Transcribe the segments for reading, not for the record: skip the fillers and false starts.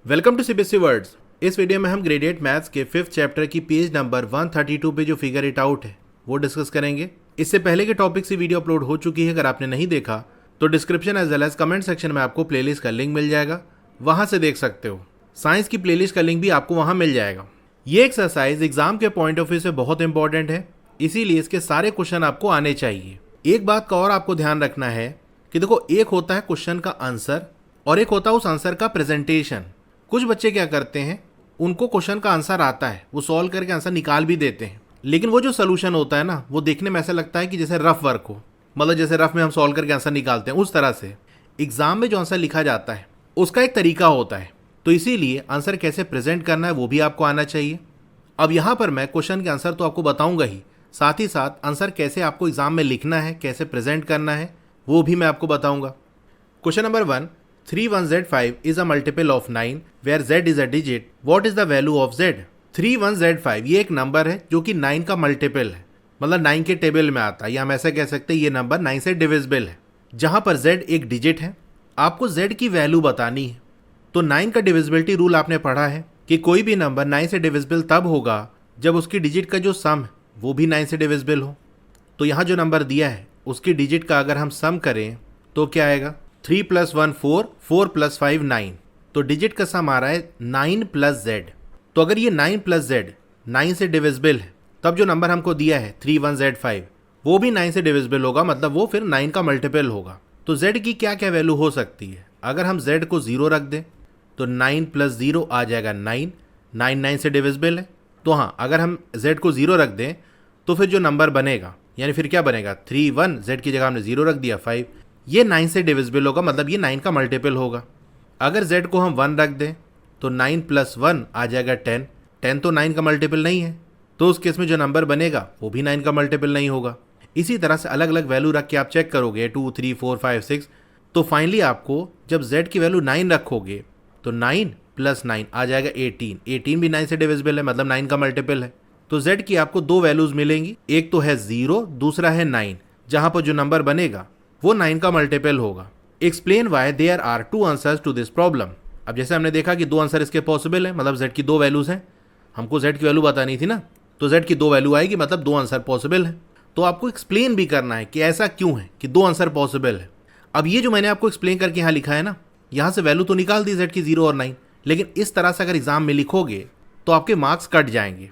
Welcome to CBSE words. इस video में हम ग्रेड 8 मैथ्स के 5th चैप्टर की पेज नंबर 132 पे जो फिगर इट आउट है वो डिस्कस करेंगे। इससे पहले के टॉपिक से वीडियो अपलोड हो चुकी है। अगर आपने नहीं देखा तो description as well as comment section में आपको प्लेलिस्ट का लिंक मिल जाएगा, वहां से देख सकते हो। साइंस की प्लेलिस्ट का लिंक भी आपको वहां मिल जाएगा। ये एक्सरसाइज एग्जाम के पॉइंट ऑफ व्यू से बहुत इंपॉर्टेंट है, इसीलिए इसके सारे क्वेश्चन आपको आने चाहिए। एक बात का और आपको ध्यान रखना है कि देखो, एक होता है क्वेश्चन का आंसर और एक होता है उस आंसर का प्रेजेंटेशन। कुछ बच्चे क्या करते हैं, उनको क्वेश्चन का आंसर आता है, वो सॉल्व करके आंसर निकाल भी देते हैं, लेकिन वो जो सोल्यूशन होता है ना, वो देखने में ऐसा लगता है कि जैसे रफ वर्क हो, मतलब जैसे रफ में हम सॉल्व करके आंसर निकालते हैं, उस तरह से एग्जाम में जो आंसर लिखा जाता है उसका एक तरीका होता है। तो इसीलिए आंसर कैसे प्रेजेंट करना है वो भी आपको आना चाहिए। अब यहाँ पर मैं क्वेश्चन के आंसर तो आपको बताऊंगा ही, साथ ही साथ आंसर कैसे आपको एग्जाम में लिखना है, कैसे प्रेजेंट करना है, वो भी मैं आपको बताऊंगा। Question number 1, 31z5 is a multiple of 9 where z is a digit. What is the value of z? 31z5 ये एक नंबर है जो कि 9 का मल्टीपल है, मतलब 9 के टेबल में आता है, या हम ऐसा कह सकते हैं ये नंबर 9 से डिविजिबल है। जहां पर z एक डिजिट है, आपको z की वैल्यू बतानी है। तो 9 का डिविजिबिलिटी रूल आपने पढ़ा है कि कोई भी नंबर 9 से डिविजिबल तब होगा जब उसकी डिजिट का जो सम है वो भी 9 से डिविजिबल हो। तो यहाँ जो नंबर दिया है उसकी डिजिट का अगर हम सम करें तो क्या आएगा, 3 + 1 4, 4 + 5 9। तो डिजिट का सम आ रहा है 9 + z। तो अगर ये 9 + z 9 से डिविजिबल है, तब जो नंबर हमको दिया है 31z5 वो भी 9 से डिविजिबल होगा, मतलब वो फिर 9 का मल्टीपल होगा। तो z की क्या क्या वैल्यू हो सकती है? अगर हम z को 0 रख दें तो 9 + 0 आ जाएगा 9, 9 से डिविजिबल है। तो हाँ, अगर हम z को 0 रख दें तो फिर जो नंबर बनेगा, यानी फिर क्या बनेगा, 31 z की जगह हमने 0 रख दिया 5, ये 9 से डिविजिबल होगा, मतलब ये 9 का मल्टीपल होगा। अगर z को हम 1 रख दें तो 9 + 1 आ जाएगा 10, 10 तो 9 का मल्टीपल नहीं है, तो उस केस में जो नंबर बनेगा वो भी 9 का मल्टीपल नहीं होगा। इसी तरह से अलग अलग वैल्यू रख के आप चेक करोगे 2 3 4 5 6, तो फाइनली आपको जब z की वैल्यू 9 रखोगे तो 9 + 9 आ जाएगा 18, 18 भी 9 से डिविजिबल है, मतलब 9 का मल्टीपल है। तो z की आपको दो वैल्यूज मिलेंगी, एक तो है 0, दूसरा है 9, जहां पर जो नंबर बनेगा वो 9 का मल्टीपल होगा। Explain why there are 2 answers to this problem. अब जैसे हमने देखा कि 2 आंसर इसके पॉसिबल है, मतलब z की दो वैल्यूज हैं, हमको z की वैल्यू बतानी थी ना, तो z की दो वैल्यू आएगी, मतलब 2 आंसर पॉसिबल है। तो आपको एक्सप्लेन भी करना है कि ऐसा क्यों है कि 2 आंसर पॉसिबल है। अब ये जो मैंने आपको एक्सप्लेन करके यहाँ लिखा है ना, यहाँ से वैल्यू तो निकाल दी z की 0 और 9, लेकिन इस तरह से अगर एग्जाम में लिखोगे तो आपके मार्क्स कट जाएंगे,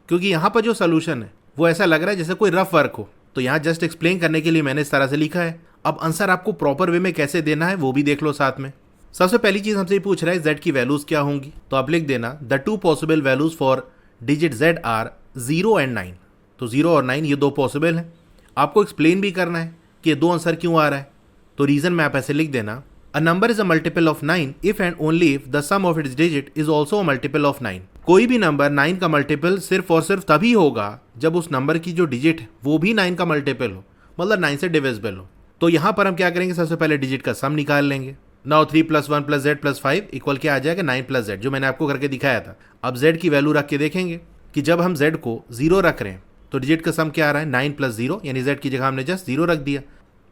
क्योंकि यहाँ पर जो सोल्यूशन है वो ऐसा लग रहा है जैसे कोई रफ वर्क हो। तो यहाँ जस्ट एक्सप्लेन करने के लिए मैंने इस तरह से लिखा है। अब आंसर आपको प्रॉपर वे में कैसे देना है वो भी देख लो साथ में। सबसे पहली चीज हमसे पूछ रहा है z की वैल्यूज क्या होंगी, तो आप लिख देना the 2 possible values for digit z are 0 and 9। तो 0 और 9 ये दो पॉसिबल हैं। आपको एक्सप्लेन भी करना है कि ये दो आंसर क्यों आ रहा है। तो रीजन में आप ऐसे लिख देना, a number is a multiple of 9 if and only if the sum of its digit is also a multiple of 9। कोई भी नंबर 9 का मल्टीपल सिर्फ और सिर्फ तभी होगा जब उस नंबर की जो डिजिट है वो भी 9 का मल्टीपल हो, मतलब 9 से डिविजिबल हो। तो यहाँ पर हम क्या करेंगे, सबसे पहले डिजिट का सम निकाल लेंगे। नाउ 3 + 1 + z + 5 इक्वल क्या आ जाएगा, 9 + z, जो मैंने आपको करके दिखाया था। अब z की वैल्यू रख के देखेंगे कि जब हम z को 0 रख रहे हैं तो डिजिट का सम क्या आ रहा है, 9 + 0, यानी z की जगह हमने जस्ट 0 रख दिया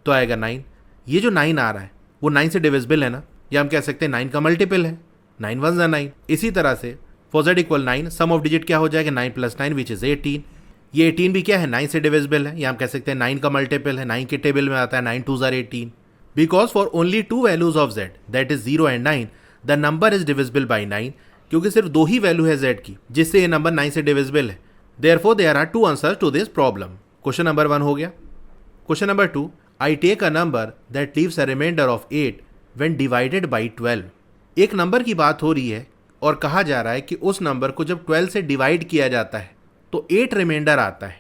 तो आएगा 9। ये जो 9 आ रहा है वो 9 से डिविजिबल है ना, या हम कह सकते हैं 9 का मल्टीपल है, 9 1 = 9। इसी तरह से for z = 9, sum of digit क्या हो जाएगा, 9 + 9 विच इज 18। ये 18 भी क्या है, 9 से डिविजिबल है, या हम कह सकते हैं 9 का मल्टीपल है, 9 के टेबल में आता है, 9 2 = 18। Because for only 2 values of z that is 0 and 9 the number is divisible by 9। क्योंकि सिर्फ दो ही वैल्यू है z की जिससे ये नंबर 9 से डिविजिबल है, therefore there are 2 answers to this problem. Question number 1 हो गया। Question number 2, I take a number that leaves a remainder of 8 when divided by 12। एक नंबर की बात हो रही है और कहा जा रहा है कि उस नंबर को जब 12 से डिवाइड किया जाता है तो 8 रिमाइंडर आता है।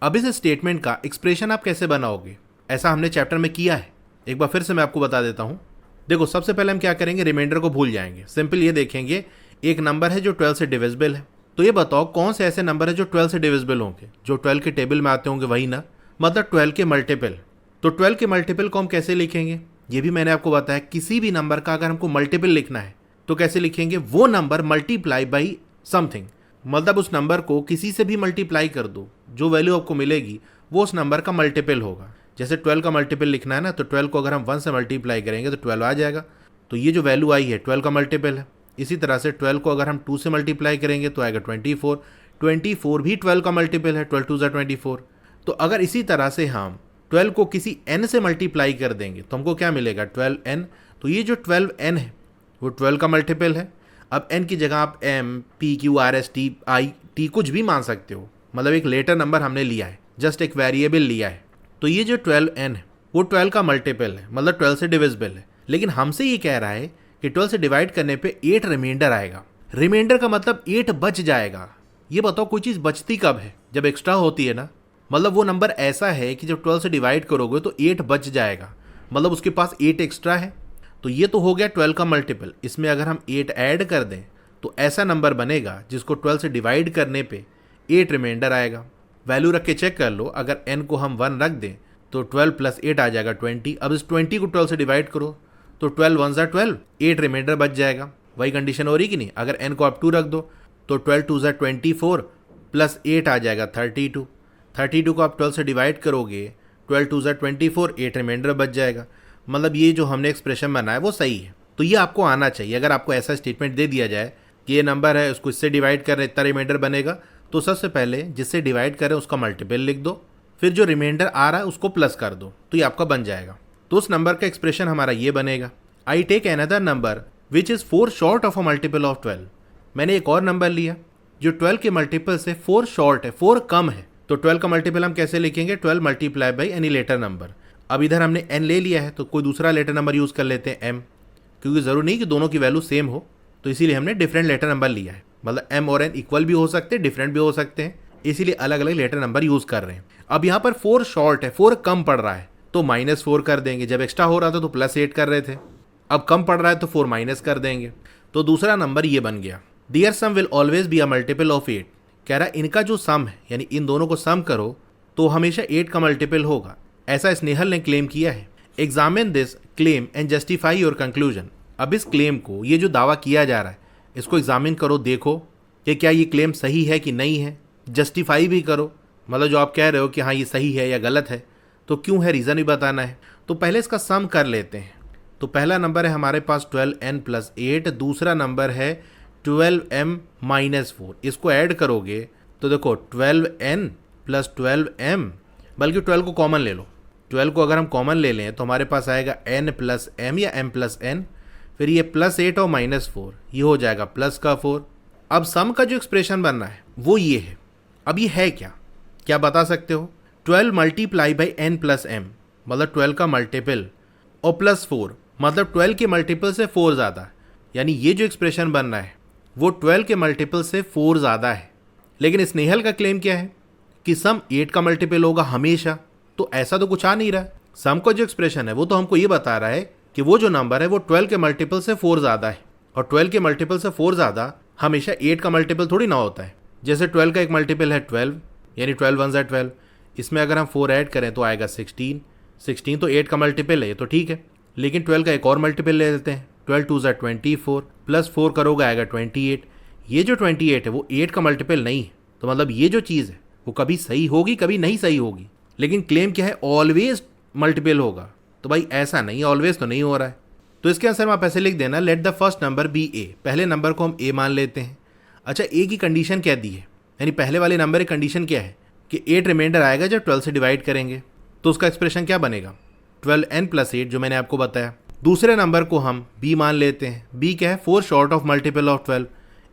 अब इस स्टेटमेंट का एक्सप्रेशन आप कैसे बनाओगे, ऐसा हमने चैप्टर में किया है, एक बार फिर से मैं आपको बता देता हूँ। देखो, सबसे पहले हम क्या करेंगे, रिमाइंडर को भूल जाएंगे। सिंपल ये देखेंगे, एक नंबर है जो 12 से डिविजिबल है, तो ये बताओ कौन से ऐसे नंबर है जो 12 से डिविजिबल होंगे, जो 12 के टेबल में आते होंगे वही ना, मतलब 12 के मल्टीपल। तो 12 के मल्टीपल को हम कैसे लिखेंगे, ये भी मैंने आपको बताया। किसी भी नंबर का अगर हमको मल्टीपल लिखना है तो कैसे लिखेंगे, वो नंबर मल्टीप्लाई बाई समथिंग, मतलब उस नंबर को किसी से भी मल्टीप्लाई कर दो, जो वैल्यू आपको मिलेगी वो उस नंबर का मल्टीपल होगा। जैसे 12 का मल्टीपल लिखना है ना, तो 12 को अगर हम 1 से मल्टीप्लाई करेंगे तो 12 आ जाएगा। तो ये जो वैल्यू आई है 12 का मल्टीपल है। इसी तरह से 12 को अगर हम 2 से मल्टीप्लाई करेंगे तो आएगा 24, 24 भी 12 का मल्टीपल है, 12 2 ज़ा 24। तो अगर इसी तरह से हम 12 को किसी n से मल्टीप्लाई कर देंगे तो हमको क्या मिलेगा, 12n। तो ये जो 12n है वो 12 का मल्टीपल है। अब n की जगह आप m, p, q, r, s, t, i, t कुछ भी मान सकते हो, मतलब एक लेटर नंबर हमने लिया है, जस्ट एक वेरिएबल लिया है। तो ये जो 12n है वो 12 का मल्टीपल है, मतलब 12 से डिविजिबल है। लेकिन हमसे ये कह रहा है कि 12 से डिवाइड करने पे 8 रिमाइंडर आएगा। रिमाइंडर का मतलब 8 बच जाएगा। ये बताओ कोई चीज़ बचती कब है, जब एक्स्ट्रा होती है ना। मतलब वो नंबर ऐसा है कि जब 12 से डिवाइड करोगे तो 8 बच जाएगा, मतलब उसके पास 8 एक्स्ट्रा है। तो ये तो हो गया 12 का मल्टीपल। इसमें अगर हम 8 ऐड कर दें तो ऐसा नंबर बनेगा जिसको 12 से डिवाइड करने पे 8 रिमाइंडर आएगा। वैल्यू रख के चेक कर लो, अगर n को हम 1 रख दें तो 12 प्लस 8 आ जाएगा 20। अब इस 20 को 12 से डिवाइड करो तो 12 1 ज़ा 12, 8 रिमाइंडर बच जाएगा। वही कंडीशन हो रही कि नहीं। अगर n को आप 2 रख दो तो 12 2 ज़ा 24 प्लस 8 आ जाएगा 32। 32 को आप 12 से डिवाइड करोगे, 12 2 ज़ा 24, 8 रिमाइंडर बच जाएगा। मतलब ये जो हमने एक्सप्रेशन बनाया वो सही है। तो ये आपको आना चाहिए। अगर आपको ऐसा स्टेटमेंट दे दिया जाए कि ये नंबर है, उसको इससे डिवाइड कर रहे, इतना रिमाइंडर बनेगा, तो सबसे पहले जिससे डिवाइड करें उसका मल्टीपल लिख दो, फिर जो रिमाइंडर आ रहा है उसको प्लस कर दो, तो ये आपका बन जाएगा। तो उस नंबर का एक्सप्रेशन हमारा ये बनेगा, I take another number which is 4 short of a multiple of 12। मैंने एक और नंबर लिया जो 12 के मल्टीपल से 4 शॉर्ट है, 4 कम है। तो 12 का मल्टीपल हम कैसे लिखेंगे, 12 multiply by any letter number. अब इधर हमने n ले लिया है तो कोई दूसरा लेटर नंबर यूज़ कर लेते हैं m, क्योंकि ज़रूरी नहीं कि दोनों की वैल्यू सेम हो, तो इसीलिए हमने डिफरेंट लेटर नंबर लिया है। मतलब m और n इक्वल भी हो सकते हैं, डिफरेंट भी हो सकते हैं, इसीलिए अलग अलग लेटर नंबर यूज़ कर रहे हैं। अब यहाँ पर 4 शॉर्ट है, 4 कम पड़ रहा है तो -4 कर देंगे। जब एक्स्ट्रा हो रहा था तो +8 कर रहे थे, अब कम पड़ रहा है तो 4 माइनस कर देंगे। तो दूसरा नंबर ये बन गया। Their sum will always be a multiple of 8। कह रहा है इनका जो सम है, यानी इन दोनों को सम करो तो हमेशा 8 का मल्टीपल होगा, ऐसा स्नेहल ने क्लेम किया है। Examine this claim and justify your conclusion. अब इस क्लेम को, ये जो दावा किया जा रहा है, इसको एग्जामिन करो, देखो कि क्या ये क्लेम सही है कि नहीं है। जस्टिफाई भी करो, मतलब जो आप कह रहे हो कि हाँ ये सही है या गलत है, तो क्यों है, रीज़न भी बताना है। तो पहले इसका सम कर लेते हैं। तो पहला नंबर है हमारे पास 12n प्लस 8, दूसरा नंबर है 12m माइनस 4। इसको ऐड करोगे तो देखो 12n प्लस 12m, बल्कि 12 को कॉमन ले लो। 12 को अगर हम कॉमन ले लें तो हमारे पास आएगा n प्लस m या m प्लस n, फिर ये +8 और -4, ये हो जाएगा प्लस का 4। अब सम का जो एक्सप्रेशन बनना है वो ये है। अब ये है क्या, क्या बता सकते हो। 12 multiply by n plus m, मतलब 12 का मल्टीपल, और +4 मतलब 12 के मल्टीपल से 4 ज़्यादा। यानी ये जो एक्सप्रेशन बनना है वो 12 के मल्टीपल से 4 ज़्यादा है। लेकिन स्नेहल का क्लेम क्या है कि सम 8 का मल्टीपल होगा हमेशा, तो ऐसा तो कुछ आ नहीं रहा। सम का जो एक्सप्रेशन है वो तो हमको ये बता रहा है कि वो जो नंबर है वो 12 के मल्टीपल से 4 ज़्यादा है, और 12 के मल्टीपल से 4 ज़्यादा हमेशा 8 का मल्टीपल थोड़ी ना होता है। जैसे 12 का एक मल्टीपल है 12, यानी 12 1 ज़ा 12, इसमें अगर हम 4 ऐड करें तो आएगा 16। 16 तो 8 का मल्टीपल है, ये तो ठीक है। लेकिन 12 का एक और मल्टीपल ले लेते हैं, 12 2 ज़ा 24 प्लस 4 करोगे आएगा 28। ये जो 28 है वो 8 का मल्टीपल नहीं है, तो मतलब ये जो चीज़ है वो कभी सही होगी कभी नहीं सही होगी। लेकिन क्लेम क्या है, ऑलवेज मल्टीपल होगा। तो भाई ऐसा नहीं, ऑलवेज तो नहीं हो रहा है। तो इसके आंसर में आप ऐसे लिख देना, let the first number be A. पहले नंबर को हम ए मान लेते हैं। अच्छा, ए की कंडीशन क्या दी है, यानी पहले वाले नंबर की कंडीशन क्या है कि 8 रिमाइंडर आएगा जब 12 से डिवाइड करेंगे, तो उसका एक्सप्रेशन क्या बनेगा, 12n प्लस 8, जो मैंने आपको बताया। दूसरे नंबर को हम b मान लेते हैं। b क्या है, 4 शॉर्ट ऑफ मल्टीपल ऑफ 12।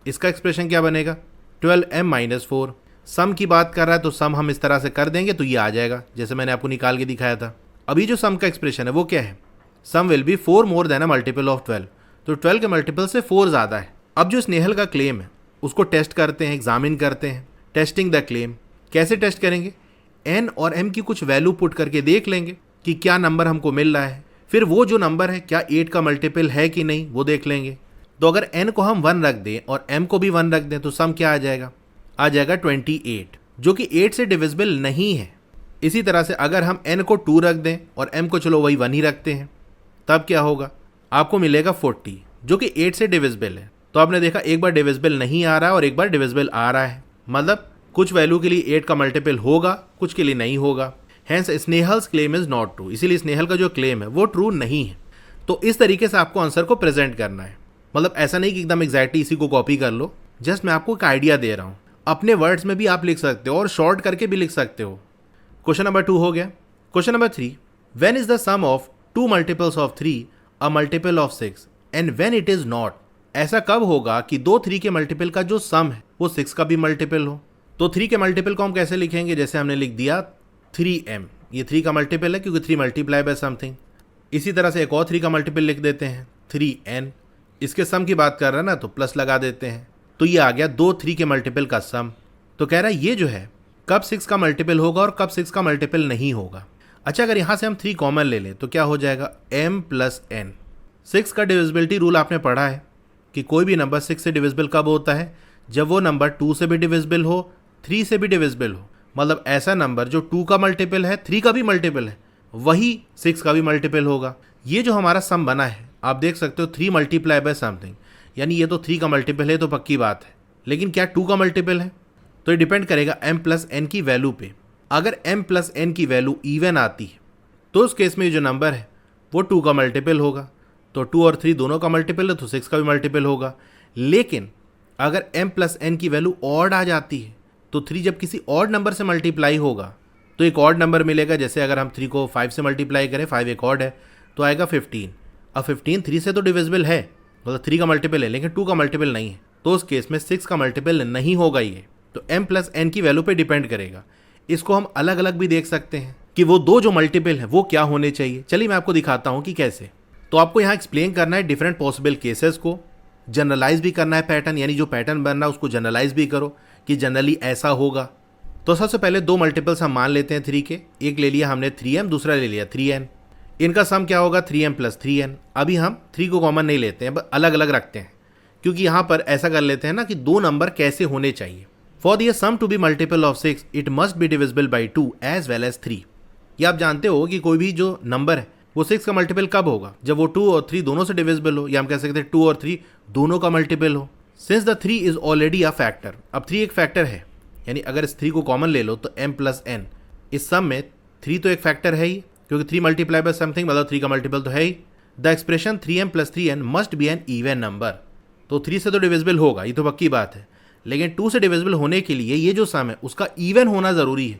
इसका एक्सप्रेशन क्या बनेगा, 12m माइनस 4। सम की बात कर रहा है तो सम हम इस तरह से कर देंगे तो ये आ जाएगा, जैसे मैंने आपको निकाल के दिखाया था। अभी जो सम का एक्सप्रेशन है वो क्या है, sum will be 4 more than a multiple of 12। तो 12 के मल्टीपल से 4 ज़्यादा है। अब जो स्नेहल का क्लेम है उसको टेस्ट करते हैं, एग्जामिन करते हैं। टेस्टिंग द क्लेम कैसे टेस्ट करेंगे, n और m की कुछ वैल्यू पुट करके देख लेंगे कि क्या नंबर हमको मिल रहा है। फिर वो जो नंबर है क्या 8 का मल्टीपल है कि नहीं वो देख लेंगे। तो अगर n को हम 1 रख दें और m को भी 1 रख दें तो सम क्या आ जाएगा 28, जो कि 8 से डिविजिबल नहीं है। इसी तरह से अगर हम n को 2 रख दें और m को चलो वही 1 ही रखते हैं, तब क्या होगा, आपको मिलेगा 40, जो कि 8 से डिविजिबल है। तो आपने देखा एक बार डिविजिबल नहीं आ रहा है और एक बार डिविजिबल आ रहा है, मतलब कुछ वैल्यू के लिए 8 का मल्टीपल होगा, कुछ के लिए नहीं होगा। Hence Snehal's claim is not true, इसीलिए स्नेहल का जो क्लेम है वो ट्रू नहीं है। तो इस तरीके से आपको आंसर को प्रेजेंट करना है। मतलब ऐसा नहीं कि एकदम एग्जैक्टली इसी को कॉपी कर लो, जस्ट मैं आपको एक आइडिया दे रहा हूँ। अपने वर्ड्स में भी आप लिख सकते हो और शॉर्ट करके भी लिख सकते हो। क्वेश्चन नंबर 2 हो गया। Question number 3, when is the sum of 2 multiples of 3 a multiple of 6 and when it is not. ऐसा कब होगा कि दो 3 के मल्टीपल का जो सम है वो 6 का भी मल्टीपल हो। तो 3 के मल्टीपल को हम कैसे लिखेंगे, जैसे हमने लिख दिया 3m, ये 3 का मल्टीपल है क्योंकि 3 मल्टीप्लाई बाय समथिंग। इसी तरह से एक और 3 का मल्टीपल लिख देते हैं 3n, इसके सम की बात कर रहे हैं ना तो प्लस लगा देते हैं, तो ये आ गया दो 3 के मल्टीपल का सम। तो कह रहा है ये जो है कब 6 का मल्टीपल होगा और कब 6 का मल्टीपल नहीं होगा। अच्छा, अगर यहाँ से हम 3 कॉमन ले लें तो क्या हो जाएगा m प्लस n। 6 का डिविजिबिलिटी रूल आपने पढ़ा है कि कोई भी नंबर 6 से डिविजिबल कब होता है, जब वो नंबर 2 से भी डिविजिबल हो, 3 से भी डिविजिबल हो। मतलब ऐसा नंबर जो 2 का मल्टीपल है, 3 का भी मल्टीपल है, वही 6 का भी मल्टीपल होगा। ये जो हमारा सम बना है आप देख सकते हो 3 मल्टीप्लाई बाय समथिंग, यानी ये तो 3 का मल्टीपल है तो पक्की बात है, लेकिन क्या 2 का मल्टीपल है? तो ये डिपेंड करेगा m प्लस n की वैल्यू पे। अगर m प्लस n की वैल्यू इवन आती है तो उस केस में जो नंबर है वो 2 का मल्टीपल होगा। तो 2 और 3 दोनों का मल्टीपल है तो 6 का भी मल्टीपल होगा। लेकिन अगर m प्लस n की वैल्यू ऑड आ जाती है तो 3 जब किसी ऑड नंबर से मल्टीप्लाई होगा तो एक ऑड नंबर मिलेगा। जैसे अगर हम 3 को 5 से मल्टीप्लाई करें, 5 एक ऑड है तो आएगा 15। अब 15 3 से तो डिविजिबल है, मतलब 3 का मल्टीपल है, लेकिन 2 का मल्टीपल नहीं है, तो उस केस में 6 का मल्टीपल नहीं होगा ये। तो m प्लस n की वैल्यू पे डिपेंड करेगा। इसको हम अलग अलग भी देख सकते हैं कि वो दो जो मल्टीपल है वो क्या होने चाहिए। चलिए मैं आपको दिखाता हूँ कि कैसे। तो आपको यहाँ एक्सप्लेन करना है डिफरेंट पॉसिबल केसेस को, जनरलाइज भी करना है पैटर्न, यानी जो पैटर्न बन रहा है उसको जनरलाइज भी करो कि जनरली ऐसा होगा। तो सबसे पहले दो मल्टीपल्स हम मान लेते हैं 3 के। एक ले लिया हमने 3m, दूसरा ले लिया 3n। इनका सम क्या होगा 3m प्लस 3n। अभी हम 3 को कॉमन नहीं लेते हैं, अलग अलग रखते हैं, क्योंकि यहाँ पर ऐसा कर लेते हैं ना कि दो नंबर कैसे होने चाहिए। For the sum to be multiple of 6 it must be divisible by 2 as well as 3। ये आप जानते हो कि कोई भी जो नंबर है वो 6 का मल्टीपल कब होगा, जब वो 2 और 3 दोनों से डिविजिबल हो, या हम कह सकते हैं 2 और 3 दोनों का मल्टीपल हो। Since the 3 is already a factor, अब 3 एक फैक्टर है, यानी अगर इस 3 को कॉमन ले लो तो m प्लस n, इस सम में 3 तो एक फैक्टर है ही, क्योंकि 3 मल्टीप्लाई बाय समथिंग मतलब 3 का मल्टीपल तो है ही। The expression 3m plus 3n must be an even number. तो 3 से तो डिविजिबल होगा, ये तो पक्की बात है, लेकिन 2 से डिविजिबल होने के लिए ये जो सम है उसका इवन होना ज़रूरी है।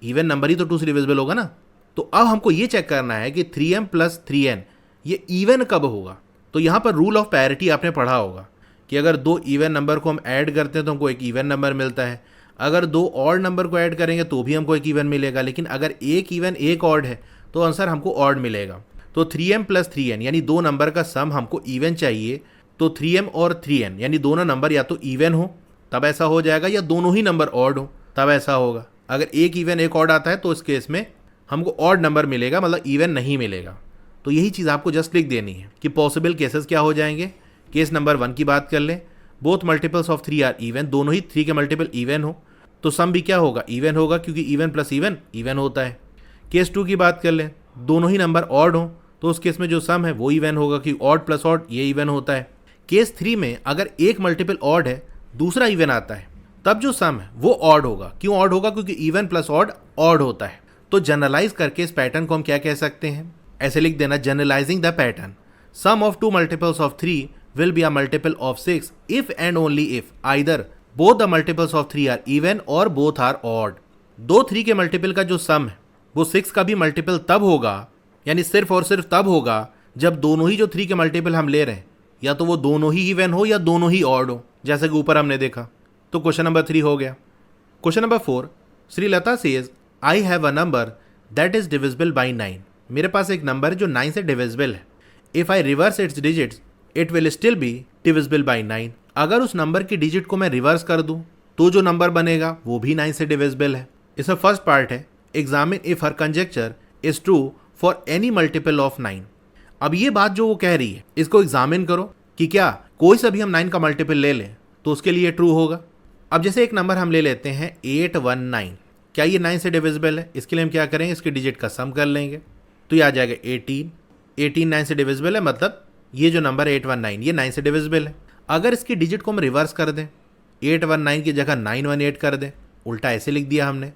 इवन नंबर ही तो 2 से डिविजिबल होगा ना। तो अब हमको ये चेक करना है कि 3m प्लस 3n ये इवन कब होगा। तो यहाँ पर रूल ऑफ पैरिटी आपने पढ़ा होगा कि अगर दो इवन नंबर को हम ऐड करते हैं तो हमको एक इवन नंबर मिलता है, अगर दो ऑड नंबर को ऐड करेंगे तो भी हमको एक इवन मिलेगा, लेकिन अगर एक इवन एक ऑड है तो आंसर हमको ऑड मिलेगा। तो 3m प्लस 3n यानी दो नंबर का सम हमको इवन चाहिए। तो 3m और 3n यानी दोनों नंबर या तो इवन हो तब ऐसा हो जाएगा, या दोनों ही नंबर ऑड हो तब ऐसा होगा। अगर एक इवन एक ऑड आता है तो इस केस में हमको ऑड नंबर मिलेगा, मतलब इवन नहीं मिलेगा। तो यही चीज़ आपको जस्ट लिख देनी है कि पॉसिबल केसेस क्या हो जाएंगे। केस नंबर 1 की बात कर लें, both multiples of 3 are even, दोनों ही 3 के मल्टीपल इवन हो तो सम भी क्या होगा इवन होगा, क्योंकि इवन प्लस इवन इवन होता है। केस 2 की बात कर लें, दोनों ही नंबर ऑड हो तो उस केस में जो सम है वो इवन होगा, क्योंकि ऑड प्लस ऑड ये इवन होता है। केस 3 में अगर एक मल्टीपल ऑड है दूसरा इवन आता है तब जो सम है वो ऑड होगा। क्यों ऑड होगा? क्योंकि इवन प्लस ऑड ऑड होता है। तो जनरलाइज करके इस पैटर्न को हम क्या कह सकते हैं, ऐसे लिख देना, generalising the pattern, sum of 2 multiples of 3 will be a multiple of 6 if and only if either both the multiples of 3 are even or both are odd. दो 3 के मल्टीपल का जो सम है वो 6 का भी मल्टीपल तब होगा, यानी सिर्फ और सिर्फ तब होगा जब दोनों ही जो 3 के मल्टीपल हम ले रहे हैं या तो वो दोनों ही इवन हो या दोनों ही ऑड हो, जैसे कि ऊपर हमने देखा। तो क्वेश्चन नंबर 3 हो गया। Question number 4, Shreelata says I have a number that is divisible by 9। मेरे पास एक नंबर है जो 9 से डिविजिबल है। If I reverse it's digits it will still be divisible by 9। अगर उस नंबर की डिजिट को मैं रिवर्स कर दूं तो जो नंबर बनेगा वो भी 9 से डिविजिबल है। इसका फर्स्ट पार्ट है, examine if her conjecture is true for any multiple of 9। अब ये बात जो वो कह रही है इसको एग्जामिन करो कि क्या कोई सा भी हम 9 का मल्टीपल ले लें तो उसके लिए ट्रू होगा। अब जैसे एक नंबर हम ले लेते हैं 819, क्या ये 9 से डिविजिबल है? इसके लिए हम क्या करेंगे, इसके डिजिट का सम कर लेंगे तो ये आ जाएगा 18 9 से डिविजिबल है, मतलब ये जो नंबर 819 ये 9 से डिविजिबल है। अगर इसकी डिजिट को हम रिवर्स कर दें, 819 की जगह 918 कर दें, उल्टा ऐसे लिख दिया हमने,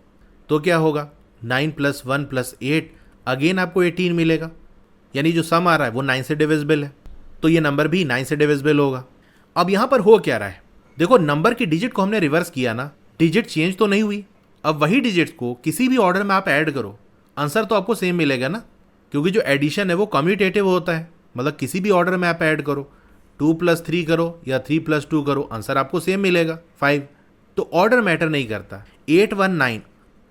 तो क्या होगा 9 प्लस 1 प्लस 8 अगेन आपको 18 मिलेगा, यानी जो सम आ रहा है वो 9 से डिविजिबल है। तो ये नंबर भी 9 से डिविजिबल होगा। अब यहाँ पर हो क्या रहा है, देखो नंबर की डिजिट को हमने रिवर्स किया ना, डिजिट चेंज तो नहीं हुई। अब वही डिजिट्स को किसी भी ऑर्डर में आप ऐड करो, आंसर तो आपको सेम मिलेगा ना, क्योंकि जो एडिशन है वो कम्यूटेटिव होता है। मतलब किसी भी ऑर्डर में आप ऐड करो, 2+3 करो या 3+2 करो, आंसर आपको सेम मिलेगा 5। तो ऑर्डर मैटर नहीं करता। 819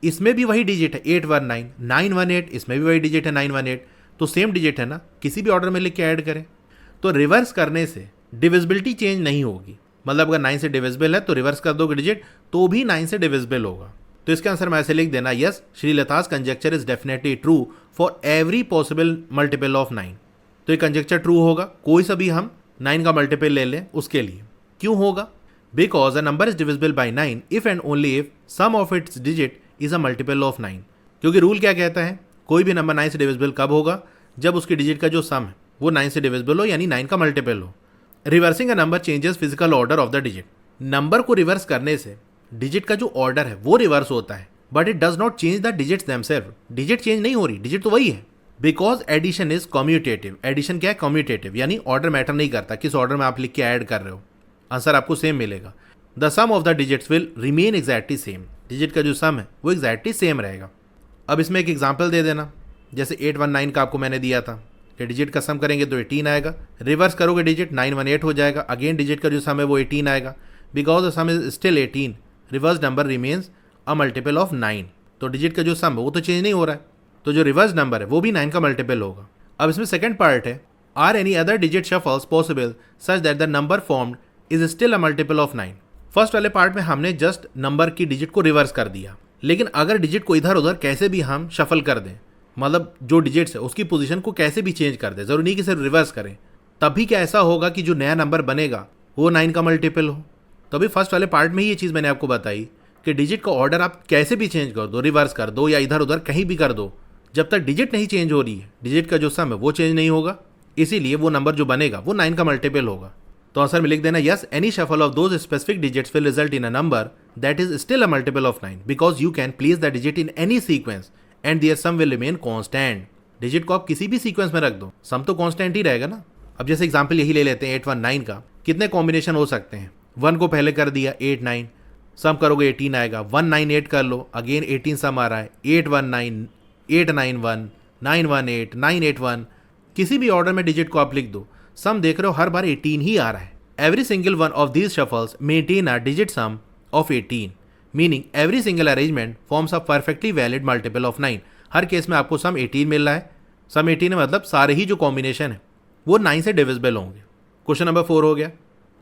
इसमें भी वही डिजिट है 819, 918 इसमें भी वही डिजिट है 918, तो सेम डिजिट है ना, किसी भी ऑर्डर में लिख के ऐड करें। तो रिवर्स करने से डिविजिबिलिटी चेंज नहीं होगी। मतलब अगर 9 से डिविजिबल है तो रिवर्स कर दोगे डिजिट तो भी 9 से डिविजिबल होगा। तो इसका आंसर मैं ऐसे लिख देना, yes Srilata's conjecture is definitely true for every possible multiple of 9। तो ये कंजेक्चर ट्रू होगा, कोई सा भी हम 9 का मल्टीपल ले लें उसके लिए। क्यों होगा? Because a number is divisible by 9 if and only if sum of its digit is a multiple of 9। क्योंकि रूल क्या कहता है, कोई भी नंबर 9 से डिविजिबल कब होगा, जब उसकी डिजिट का जो सम है वो 9 से डिविजिबल हो, यानी 9 का मल्टीपल हो। Reversing a number changes physical order of the digit. Number को रिवर्स करने से डिजिट का जो ऑर्डर है वो रिवर्स होता है, but it does not change the digits themself. Digit change नहीं हो रही, डिजिट तो वही है। Because addition is commutative. Addition क्या है? कम्यूटेटिव, यानी ऑर्डर मैटर नहीं करता, किस ऑर्डर में आप लिख के ऐड कर रहे हो, आंसर आपको सेम मिलेगा। The sum of the digits will remain exactly same. Digit का जो सम है वो एग्जैक्टली सेम रहेगा। अब इसमें एक एग्जाम्पल दे देना, जैसे 819 का आपको मैंने दिया था कि डिजिट का सम करेंगे तो 18 आएगा, रिवर्स करोगे डिजिट 918 हो जाएगा, अगेन डिजिट का जो सम है वो 18 आएगा। Because the some is still 18, reverse number remains a multiple of 9। तो डिजिट का जो सम है वो तो चेंज नहीं हो रहा है, तो जो रिवर्स नंबर है वो भी 9 का मल्टीपल होगा। अब इसमें सेकंड पार्ट है, are any other digit shuffles possible such that the number formed is still a multiple of 9। First वाले पार्ट में हमने जस्ट नंबर की डिजिट को रिवर्स कर दिया, लेकिन अगर डिजिट को इधर उधर कैसे भी हम शफल कर दें, मतलब जो डिजिट्स है उसकी पोजीशन को कैसे भी चेंज कर दें, जरूरी नहीं कि सिर्फ रिवर्स करें, तब भी क्या ऐसा होगा कि जो नया नंबर बनेगा वो 9 का मल्टीपल हो। तो अभी फर्स्ट वाले पार्ट में ही ये चीज़ मैंने आपको बताई कि डिजिट का ऑर्डर आप कैसे भी चेंज कर दो, रिवर्स कर दो या इधर उधर कहीं भी कर दो, जब तक डिजिट नहीं चेंज हो रही है, डिजिट का जो सम है वो चेंज नहीं होगा, इसीलिए वो नंबर जो बनेगा वो 9 का मल्टीपल होगा। तो आंसर में लिख देना, yes any shuffle of those specific digits will result in a number that is still a multiple of 9 because you can place the digit in any sequence and their sum will remain constant. Digit को आप किसी भी sequence में रख दो, सम तो constant ही रहेगा ना। अब जैसे एग्जांपल यही ले लेते हैं 819 का, कितने कॉम्बिनेशन हो सकते हैं। 1 को पहले कर दिया 89, सम करोगे 18 आएगा। 198 कर लो, अगेन 18 सम आ रहा है। 819, 891, 918, 981, किसी भी ऑर्डर में डिजिट को आप लिख दो, सम देख रहे हो हर बार 18 ही आ रहा है। Every single one of these shuffles maintain a digit some of 18, meaning every single arrangement forms a perfectly valid multiple of 9। Her case में आपको सम 18 मिल रहा है। सम 18 मतलब सारे ही जो कॉम्बिनेशन है वो 9 से डिविजिबल होंगे। क्वेश्चन नंबर 4 हो गया।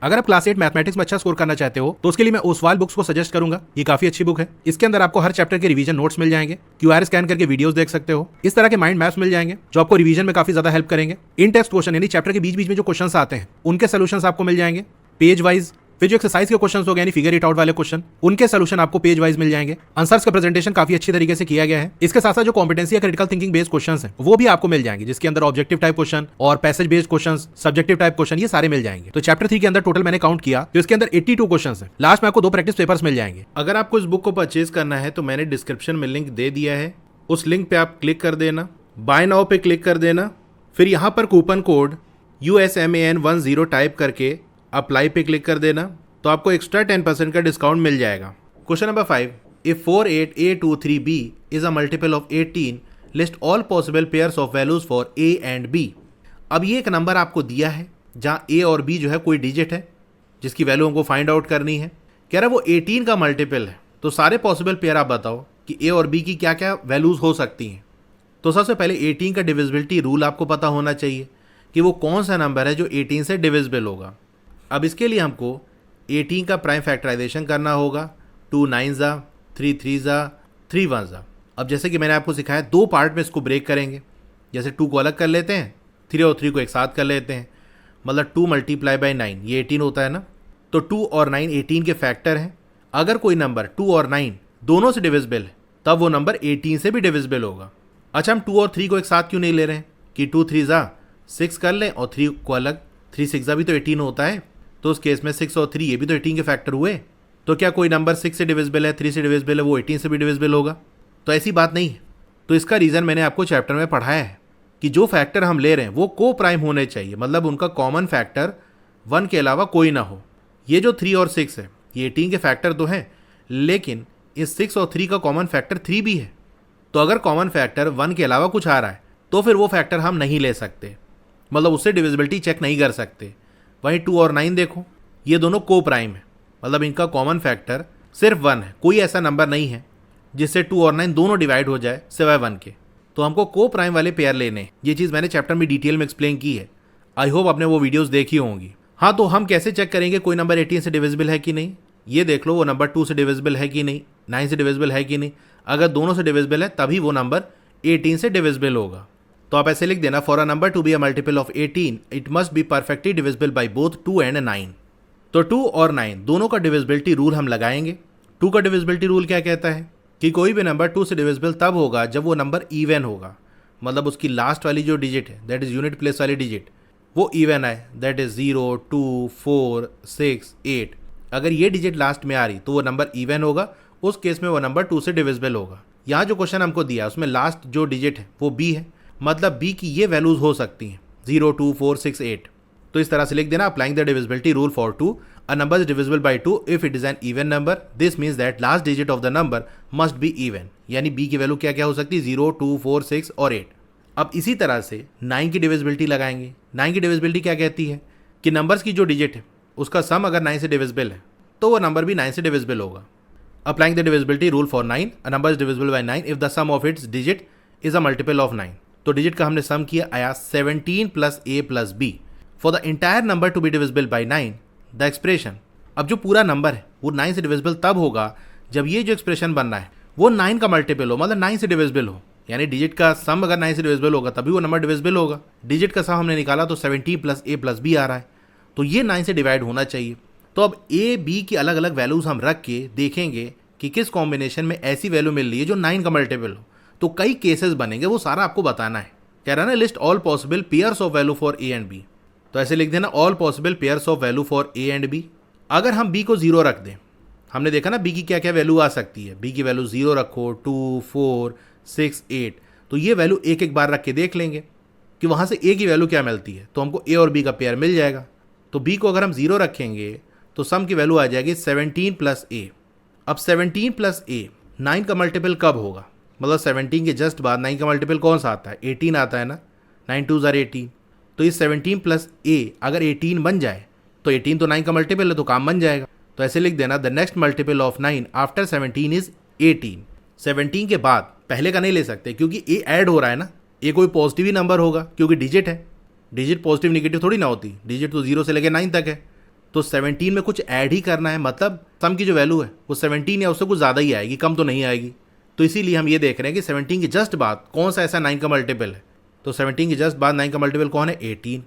अगर आप क्लास 8 मैथमेटिक्स में अच्छा स्कोर करना चाहते हो तो उसके लिए मैं ओसवाल बुक्स को सजेस्ट करूंगा। ये काफी अच्छी बुक है। इसके अंदर आपको हर चैप्टर के रिवीजन नोट्स मिल जाएंगे, QR स्कैन करके वीडियोस देख सकते हो। इस तरह के माइंड मैप्स मिल जाएंगे जो आपको रिवीजन में काफी ज्यादा हेल्प करेंगे। इन टेक्स्ट क्वेश्चन यानी चैप्टर के बीच बीच में जो क्वेश्चन आते हैं उनके सोल्यूशन आपको मिल जाएंगे पेज वाइज। फिर जो एक्सरसाइज के क्वेश्चन हो गए यानी फिगर इट आउट वाले क्वेश्चन, उनके सोल्यूशन आपको पेज वाइज मिल जाएंगे। आंसर्स का प्रेजेंटेशन काफी अच्छी तरीके से किया गया है। इसके साथ साथ जो कॉम्पिटेंसी या क्रिटिकल थिंकिंग बेस्ड क्वेश्चन हैं वो भी आपको मिल जाएंगे, जिसके अंदर ऑब्जेक्टिव टाइप क्वेश्चन और passage based question, subjective type question, ये सारे मिल जाएंगे। तो चैप्टर 3 के अंदर टोटल मैंने काउंट किया तो इसके अंदर 82 क्वेश्चन है। लास्ट में आपको 2 प्रैक्टिस पेपर्स मिल जाएंगे। अगर आपको इस बुक को परचेज करना है तो मैंने डिस्क्रिप्शन में लिंक दे दिया है, उस लिंक पे आप क्लिक कर देना, बाय नाउ पे क्लिक कर देना, फिर यहाँ पर कूपन कोड USMAN10 टाइप करके अप्लाई पे क्लिक कर देना, तो आपको एक्स्ट्रा 10% का डिस्काउंट मिल जाएगा। Question number 5, if 48A23B is a multiple of 18, list all possible pairs of values for A and B। अब ये एक नंबर आपको दिया है जहाँ A और B जो है कोई डिजिट है जिसकी वैल्यू हमको फाइंड आउट करनी है। कह रहा है वो 18 का मल्टीपल है, तो सारे पॉसिबल पेयर आप बताओ कि A और B की क्या क्या वैल्यूज हो सकती हैं। तो सबसे पहले 18 का डिविजिबिलिटी रूल आपको पता होना चाहिए कि वो कौन सा नंबर है जो 18 से डिविजिबल होगा। अब इसके लिए हमको 18 का प्राइम फैक्टराइजेशन करना होगा। 2 9 जा, 3 3 जा, 3 1 जा। अब जैसे कि मैंने आपको सिखाया 2 पार्ट में इसको ब्रेक करेंगे। जैसे 2 को अलग कर लेते हैं, 3 और 3 को एक साथ कर लेते हैं, मतलब 2 × 9 ये 18 होता है ना। तो 2 और 9 18 के फैक्टर हैं। अगर कोई नंबर 2 और 9 दोनों से डिविजिबल है तब वो नंबर 18 से भी डिविजिबल होगा। अच्छा, हम 2 और 3 को एक साथ क्यों नहीं ले रहे हैं कि 2 3 जा 6 कर लें और 3 को अलग, 3 6 जा भी तो 18 होता है, तो उस केस में 6 और 3 ये भी तो 18 के फैक्टर हुए। तो क्या कोई नंबर 6 से डिविजिबल है, 3 से डिविजिबल है, वो 18 से भी डिविजिबल होगा? तो ऐसी बात नहीं है। तो इसका रीज़न मैंने आपको चैप्टर में पढ़ाया है कि जो फैक्टर हम ले रहे हैं वो को प्राइम होने चाहिए, मतलब उनका कॉमन फैक्टर 1 के अलावा कोई ना हो। ये जो 3 और 6 है ये 18 के फैक्टर तो हैं, लेकिन इस 6 और 3 का कॉमन फैक्टर 3 भी है। तो अगर कॉमन फैक्टर 1 के अलावा कुछ आ रहा है तो फिर वो फैक्टर हम नहीं ले सकते, मतलब उससे डिविजिबिलिटी चेक नहीं कर सकते। वहीं 2 और 9 देखो, ये दोनों को प्राइम है, मतलब इनका कॉमन फैक्टर सिर्फ 1 है। कोई ऐसा नंबर नहीं है जिससे 2 और 9 दोनों डिवाइड हो जाए सिवाय 1 के। तो हमको को प्राइम वाले पेयर लेने हैं। ये चीज़ मैंने चैप्टर में डिटेल में एक्सप्लेन की है, आई होप आपने वो वीडियोस देखी होंगी। हाँ, तो हम कैसे चेक करेंगे कोई नंबर 18 से डिविजिबल है कि नहीं? ये देख लो वो नंबर 2 से डिविजिबल है कि नहीं, 9 से डिविजिबल है कि नहीं। अगर दोनों से डिविजिबल है तभी वो नंबर 18 से डिविजिबल होगा। तो आप ऐसे लिख देना, for a number to B a multiple of 18 it must be perfectly divisible by both 2 and 9। तो 2 और 9 दोनों का डिविजिबिलिटी रूल हम लगाएंगे। 2 का डिविजिबिलिटी रूल क्या कहता है कि कोई भी नंबर 2 से डिविजिबल तब होगा जब वो नंबर इवन होगा, मतलब उसकी लास्ट वाली जो डिजिट है दैट इज यूनिट प्लेस वाली डिजिट वो इवन है, दैट इज 0, 2, 4, 6, 8। अगर ये डिजिट लास्ट में आ रही तो वो नंबर इवन होगा, उस केस में वो नंबर 2 से डिविजिबल होगा। यहाँ जो क्वेश्चन हमको दिया उसमें लास्ट जो डिजिट है वो बी है, मतलब बी की ये वैल्यूज हो सकती हैं 0, 2, 4, 6, 8। तो इस तरह से लिख देना, applying the divisibility rule for 2, a number is divisible by 2 if it is an even number, this means that last digit of the number must be even. यानी बी की वैल्यू क्या क्या हो सकती है, 0, 2, 4, 6 और 8। अब इसी तरह से 9 की डिविजिबिलिटी लगाएंगे। 9 की डिविजिबिलिटी क्या कहती है कि नंबर्स की जो डिजिट है उसका सम अगर 9 से डिविजिबल है तो वो नंबर भी 9 से डिविजिबल होगा। Applying the divisibility rule for 9, a number is divisible by 9 if the sum of its digit is a multiple of 9। तो डिजिट का हमने सम किया, आया 17 plus A plus B. For the entire number to be divisible by 9 the expression, अब जो पूरा number है वो 9 से डिविजिबल तब होगा जब ये जो एक्सप्रेशन बनना है वो 9 का मल्टीपल हो, मतलब 9 से डिविजिबल हो। यानी डिजिट का सम अगर 9 से डिविजिबल होगा तभी वो नंबर डिविजिबल होगा। डिजिट का सम हमने निकाला तो 17 प्लस ए प्लस बी आ रहा है, तो ये 9 से डिवाइड होना चाहिए। तो अब ए बी की अलग अलग वैल्यूज हम रख के देखेंगे कि किस कॉम्बिनेशन में ऐसी वैल्यू मिल रही है जो 9 का मल्टीपल हो। तो कई केसेस बनेंगे, वो सारा आपको बताना है। कह रहा है ना, list all possible pairs of value for A and B. तो ऐसे लिख देना, all possible pairs of value for A and B. अगर हम बी को 0 रख दें, हमने देखा ना बी की क्या क्या वैल्यू आ सकती है। बी की वैल्यू 0 रखो, 2, 4, 6, 8, तो ये वैल्यू एक एक बार रख के देख लेंगे कि वहाँ से ए की वैल्यू क्या मिलती है, तो हमको ए और बी का पेयर मिल जाएगा। तो बी को अगर हम 0 रखेंगे तो सम की वैल्यू आ जाएगी 17 प्लस ए। अब 17 प्लस ए 9 का मल्टीपल कब होगा, मतलब 17 के जस्ट बाद 9 का मल्टीपल कौन सा आता है, 18 आता है ना, 9 2 ज़ार 18। तो ये 17 प्लस ए अगर 18 बन जाए तो 18 तो 9 का मल्टीपल है, तो काम बन जाएगा। तो ऐसे लिख देना, the next multiple of 9 after 17 is 18। 17 के बाद पहले का नहीं ले सकते क्योंकि ए ऐड हो रहा है ना, ए कोई पॉजिटिव ही नंबर होगा क्योंकि डिजिट है। डिजिट पॉजिटिव निगेटिव थोड़ी ना होती, डिजिट तो 0 से लेकर 9 तक है। तो 17 में कुछ ऐड ही करना है, मतलब सम की जो वैल्यू है वो 17 या उससे कुछ ज़्यादा ही आएगी, कम तो नहीं आएगी। तो इसीलिए हम ये देख रहे हैं कि 17 के जस्ट बाद कौन सा ऐसा 9 का मल्टीपल है। तो 17 के जस्ट बाद 9 का मल्टीपल कौन है, 18।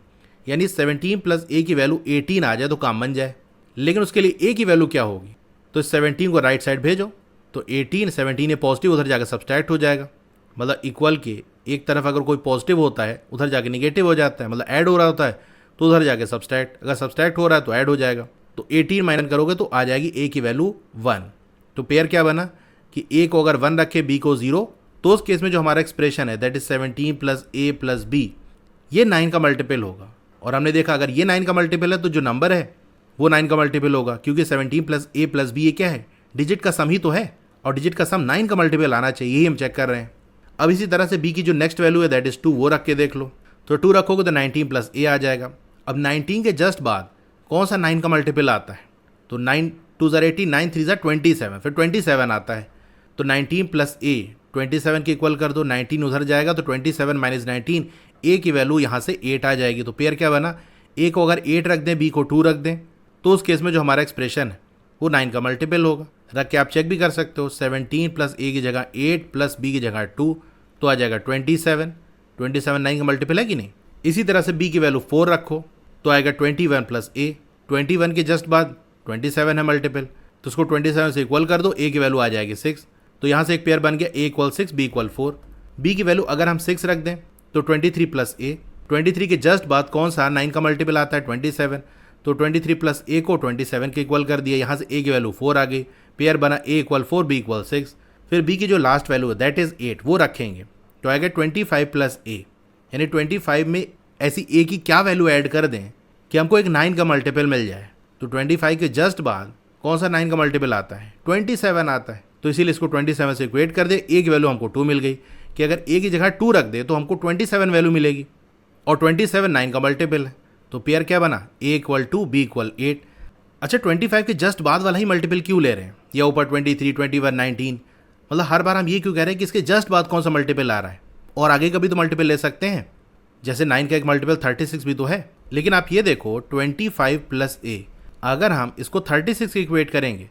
यानी 17 प्लस ए की वैल्यू 18 आ जाए तो काम बन जाए। लेकिन उसके लिए ए की वैल्यू क्या होगी, तो 17 को राइट साइड भेजो, तो 18 17 ये पॉजिटिव उधर जाकर सब्सट्रैक्ट हो जाएगा, मतलब इक्वल के एक तरफ अगर कोई पॉजिटिव होता है उधर जाके निगेटिव हो जाता है, मतलब ऐड हो रहा होता है तो उधर जाके सब्सट्रैक्ट, अगर सब्सट्रैक्ट हो रहा है तो ऐड हो जाएगा। तो 18 माइनस करोगे तो आ जाएगी ए की वैल्यू 1। तो पेयर क्या बना कि ए को अगर 1 रखे बी को 0, तो उस केस में जो हमारा एक्सप्रेशन है that is 17 plus A plus B, ये 9 का मल्टीपल होगा। और हमने देखा अगर ये 9 का मल्टीपल है तो जो नंबर है वो 9 का मल्टीपल होगा, क्योंकि 17 प्लस ए प्लस बी ये क्या है, डिजिट का सम ही तो है, और डिजिट का सम 9 का मल्टीपल आना चाहिए, यही हम चेक कर रहे हैं। अब इसी तरह से बी की जो नेक्स्ट वैल्यू है दैट इज 2, वो रख के देख लो। तो 2 रखोगे तो 19 प्लस ए आ जाएगा। अब 19 के जस्ट बाद कौन सा 9 का मल्टीपल आता है, तो 9 2 ज़ार 18, 9 3 ज़ार 27, फिर 27 आता है। तो 19 प्लस ए 27 के इक्वल कर दो, 19 उधर जाएगा तो 27 माइनस 19, ए की वैल्यू यहाँ से 8 आ जाएगी। तो पेयर क्या बना, ए को अगर 8 रख दें बी को 2 रख दें, तो उस केस में जो हमारा एक्सप्रेशन है वो 9 का मल्टीपल होगा। रख के आप चेक भी कर सकते हो, 17 प्लस ए की जगह 8 प्लस बी की जगह 2, तो आ जाएगा 27। 27 9 का मल्टीपल है कि नहीं। इसी तरह से बी की वैल्यू 4 रखो तो आएगा 21 प्लस ए। 21 के जस्ट बाद 27 है मल्टीपल, तो उसको 27 से इक्वल कर दो, ए की वैल्यू आ जाएगी 6। तो यहाँ से एक पेयर बन गया, ए इक्वल 6 बी इक्वल 4। बी की वैल्यू अगर हम 6 रख दें तो 23 प्लस ए। 23 के जस्ट बाद कौन सा 9 का मल्टीपल आता है, 27। तो 23 प्लस ए को 27 के इक्वल कर दिया, यहाँ से ए की वैल्यू 4 आ गई। पेयर बना ए इक्वल 4 बी इक्वल 6। फिर बी की जो लास्ट वैल्यू है दैट इज 8, वो रखेंगे तो आएगा 25 प्लस ए। यानी 25 में ऐसी ए की क्या वैल्यू ऐड कर दें कि हमको एक 9 का मल्टीपल मिल जाए। तो 25 के जस्ट बाद कौन सा 9 का मल्टीपल आता है, 27 आता है। तो इसीलिए इसको 27 से इक्वेट कर दे, ए की वैल्यू हमको 2 मिल गई कि अगर ए की जगह 2 रख दे तो हमको 27 वैल्यू मिलेगी और 27 9 का मल्टीपल है। तो पेयर क्या बना, ए इक्वल 2 बी इक्वल 8। अच्छा 25 के जस्ट बाद वाला ही मल्टीपल क्यों ले रहे हैं, या ऊपर 23 21 19, मतलब हर बार हम ये क्यों कह रहे हैं कि इसके जस्ट बाद कौन सा मल्टीपल आ रहा है, और आगे का भी तो मल्टीपल ले सकते हैं। जैसे 9 का एक मल्टीपल 36 भी तो है। लेकिन आप ये देखो 25 प्लस ए, अगर हम इसको 36 के इक्वेट करेंगे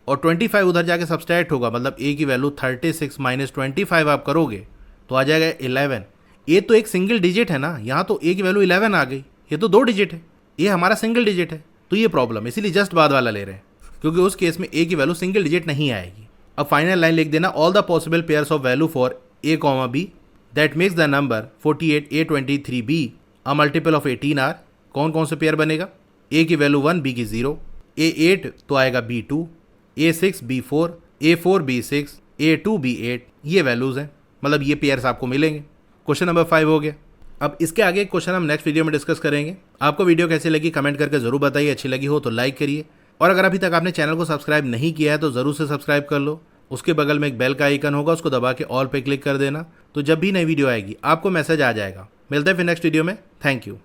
और 25 उधर जाके सब्सट्रैक्ट होगा, मतलब ए की वैल्यू 36 माइनस 25 आप करोगे तो आ जाएगा 11। ए तो एक सिंगल डिजिट है ना, यहाँ तो ए की वैल्यू 11 आ गई, ये तो 2 डिजिट है, ए हमारा सिंगल डिजिट है। तो ये प्रॉब्लम है, इसीलिए जस्ट बाद वाला ले रहे हैं, क्योंकि उस केस में ए की वैल्यू सिंगल डिजिट नहीं आएगी। अब फाइनल लाइन लिख देना, all the possible pairs of value for A comma B that makes the number 48 A23 B a multiple of 18 are. कौन कौन से पेयर बनेगा, ए की वैल्यू 1 बी की 0, A8 तो आएगा B2, A6 B4, A4 B6, A2 B8, ये values हैं, मतलब ये पेयर्स आपको मिलेंगे। क्वेश्चन नंबर 5 हो गया। अब इसके आगे एक क्वेश्चन हम नेक्स्ट वीडियो में डिस्कस करेंगे। आपको वीडियो कैसी लगी कमेंट करके जरूर बताइए, अच्छी लगी हो तो लाइक करिए, और अगर अभी तक आपने चैनल को सब्सक्राइब नहीं किया है तो ज़रूर से सब्सक्राइब कर लो। उसके बगल में एक बेल का आइकन होगा, उसको दबा के ऑल पे क्लिक कर देना, तो जब भी नई वीडियो आएगी आपको मैसेज आ जाएगा। मिलते हैं फिर नेक्स्ट वीडियो में। Thank you.